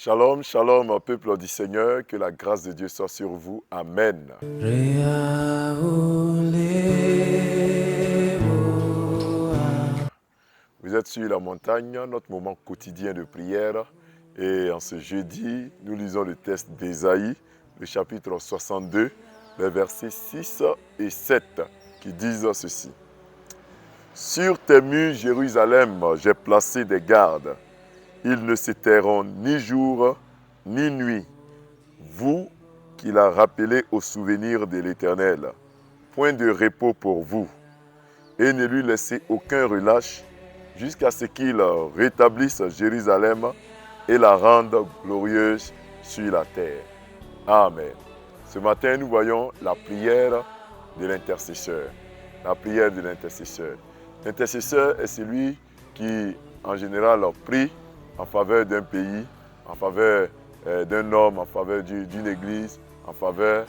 Shalom, shalom, peuple du Seigneur, que la grâce de Dieu soit sur vous. Amen. Vous êtes sur la montagne, notre moment quotidien de prière. Et en ce jeudi, nous lisons le texte d'Ésaïe, le chapitre 62, les versets 6 et 7, qui disent ceci. Sur tes murs, Jérusalem, j'ai placé des gardes. Ils ne se tairont ni jour ni nuit. Vous qui l'a rappelé au souvenir de l'Éternel, point de repos pour vous, et ne lui laissez aucun relâche jusqu'à ce qu'il rétablisse Jérusalem et la rende glorieuse sur la terre. Amen. Ce matin, nous voyons la prière de l'intercesseur. La prière de l'intercesseur. L'intercesseur est celui qui, en général, prie en faveur d'un pays, en faveur d'un homme, en faveur d'une église, en faveur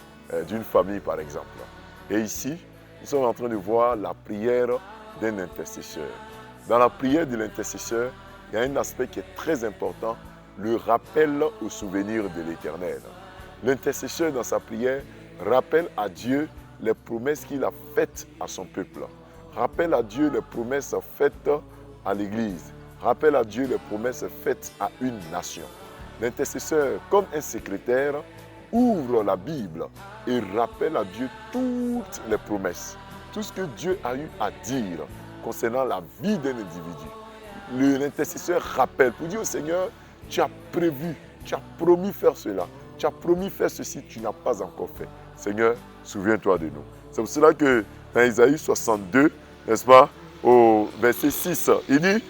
d'une famille, par exemple. Et ici, nous sommes en train de voir la prière d'un intercesseur. Dans la prière de l'intercesseur, il y a un aspect qui est très important, le rappel au souvenir de l'Éternel. L'intercesseur, dans sa prière, rappelle à Dieu les promesses qu'il a faites à son peuple. Rappelle à Dieu les promesses faites à l'Église. Rappelle à Dieu les promesses faites à une nation. L'intercesseur, comme un secrétaire, ouvre la Bible et rappelle à Dieu toutes les promesses, tout ce que Dieu a eu à dire concernant la vie d'un individu. L'intercesseur rappelle pour dire au Seigneur, tu as prévu, tu as promis faire cela, tu as promis faire ceci, tu n'as pas encore fait. Seigneur, souviens-toi de nous. C'est pour cela que dans Ésaïe 62, n'est-ce pas, au verset 6, il dit,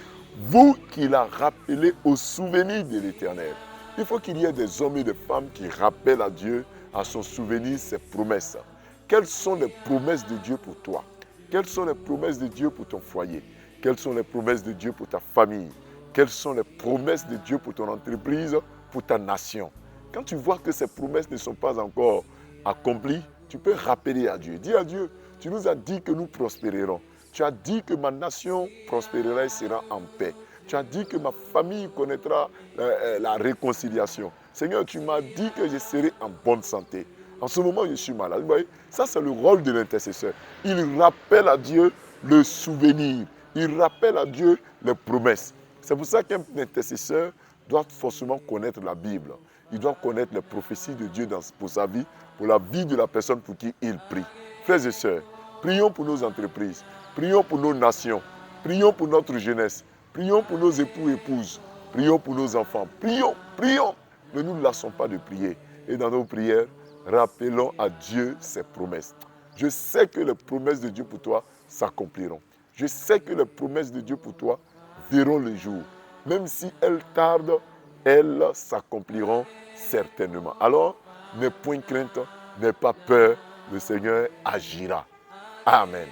vous qui l'a rappelé au souvenir de l'Éternel. Il faut qu'il y ait des hommes et des femmes qui rappellent à Dieu, à son souvenir, ses promesses. Quelles sont les promesses de Dieu pour toi? Quelles sont les promesses de Dieu pour ton foyer? Quelles sont les promesses de Dieu pour ta famille? Quelles sont les promesses de Dieu pour ton entreprise, pour ta nation? Quand tu vois que ces promesses ne sont pas encore accomplies, tu peux rappeler à Dieu. Dis à Dieu, tu nous as dit que nous prospérerons. Tu as dit que ma nation prospérera et sera en paix. Tu as dit que ma famille connaîtra la réconciliation. Seigneur, tu m'as dit que je serai en bonne santé. En ce moment, je suis malade. Vous voyez, ça, c'est le rôle de l'intercesseur. Il rappelle à Dieu le souvenir. Il rappelle à Dieu les promesses. C'est pour ça qu'un intercesseur doit forcément connaître la Bible. Il doit connaître les prophéties de Dieu pour sa vie, pour la vie de la personne pour qui il prie. Frères et sœurs, prions pour nos entreprises, prions pour nos nations, prions pour notre jeunesse, prions pour nos époux et épouses, prions pour nos enfants. Prions, prions. Ne nous lassons pas de prier. Et dans nos prières, rappelons à Dieu ses promesses. Je sais que les promesses de Dieu pour toi s'accompliront. Je sais que les promesses de Dieu pour toi verront le jour. Même si elles tardent, elles s'accompliront certainement. Alors, n'aie point crainte, n'aie pas peur, le Seigneur agira. Amen.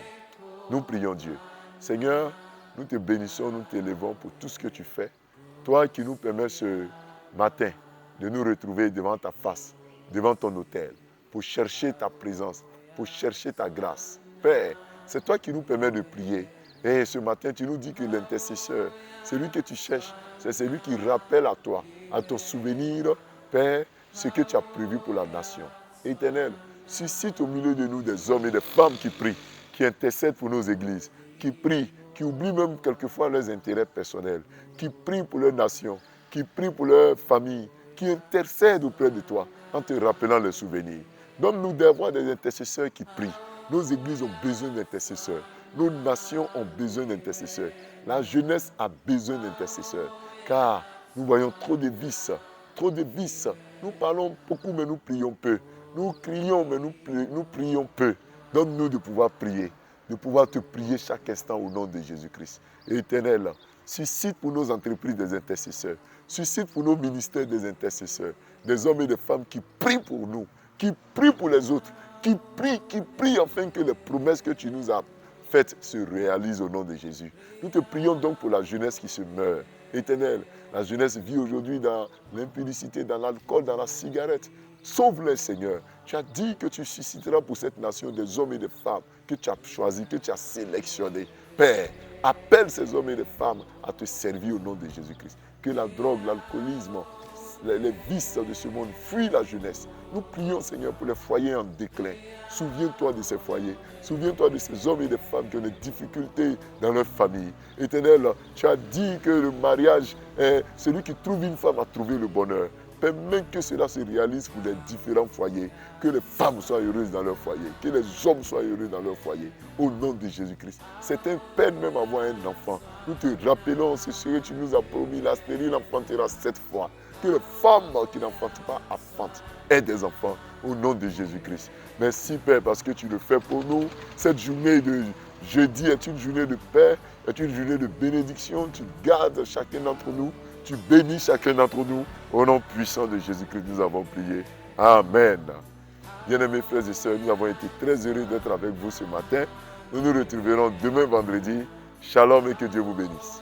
Nous prions Dieu. Seigneur, nous te bénissons, nous t'élevons pour tout ce que tu fais. Toi qui nous permets ce matin de nous retrouver devant ta face, devant ton autel, pour chercher ta présence, pour chercher ta grâce. Père, c'est toi qui nous permets de prier. Et ce matin, tu nous dis que l'intercesseur, celui que tu cherches, c'est celui qui rappelle à toi, à ton souvenir, Père, ce que tu as prévu pour la nation. Éternel, suscite au milieu de nous des hommes et des femmes qui prient, qui intercèdent pour nos églises, qui prient, qui oublient même quelquefois leurs intérêts personnels, qui prient pour leur nation, qui prient pour leur famille, qui intercèdent auprès de toi en te rappelant les souvenirs. Donne-nous d'avoir des intercesseurs qui prient. Nos églises ont besoin d'intercesseurs. Nos nations ont besoin d'intercesseurs. La jeunesse a besoin d'intercesseurs. Car nous voyons trop de vices. Trop de vices. Nous parlons beaucoup, mais nous prions peu. Nous crions, mais nous prions peu. Donne-nous de pouvoir prier, de pouvoir te prier chaque instant au nom de Jésus-Christ. Éternel, suscite pour nos entreprises des intercesseurs. Suscite pour nos ministères des intercesseurs. Des hommes et des femmes qui prient pour nous, qui prient pour les autres, qui prient afin que les promesses que tu nous as faites se réalisent au nom de Jésus. Nous te prions donc pour la jeunesse qui se meurt. Éternel, la jeunesse vit aujourd'hui dans l'impudicité, dans l'alcool, dans la cigarette. Sauve-les, Seigneur. Tu as dit que tu susciteras pour cette nation des hommes et des femmes que tu as choisis, que tu as sélectionnés. Père, appelle ces hommes et ces femmes à te servir au nom de Jésus-Christ. Que la drogue, l'alcoolisme les vices de ce monde, fuis la jeunesse. Nous prions, Seigneur, pour les foyers en déclin. Souviens-toi de ces foyers. Souviens-toi de ces hommes et des femmes qui ont des difficultés dans leur famille. Éternel, tu as dit que le mariage, celui qui trouve une femme a trouvé le bonheur. Permets que cela se réalise pour les différents foyers. Que les femmes soient heureuses dans leur foyer. Que les hommes soient heureux dans leur foyer. Au nom de Jésus-Christ. C'est un peine même avoir un enfant. Nous te rappelons ce que tu nous as promis. La stérile enfantera 7 fois. Que les femmes qui n'enfantent pas enfantent aient des enfants. Au nom de Jésus-Christ. Merci Père parce que tu le fais pour nous. Cette journée de jeudi est une journée de paix. Est une journée de bénédiction. Tu gardes chacun d'entre nous. Tu bénis chacun d'entre nous. Au nom puissant de Jésus-Christ, nous avons prié. Amen. Bien-aimés frères et sœurs, nous avons été très heureux d'être avec vous ce matin. Nous nous retrouverons demain vendredi. Shalom et que Dieu vous bénisse.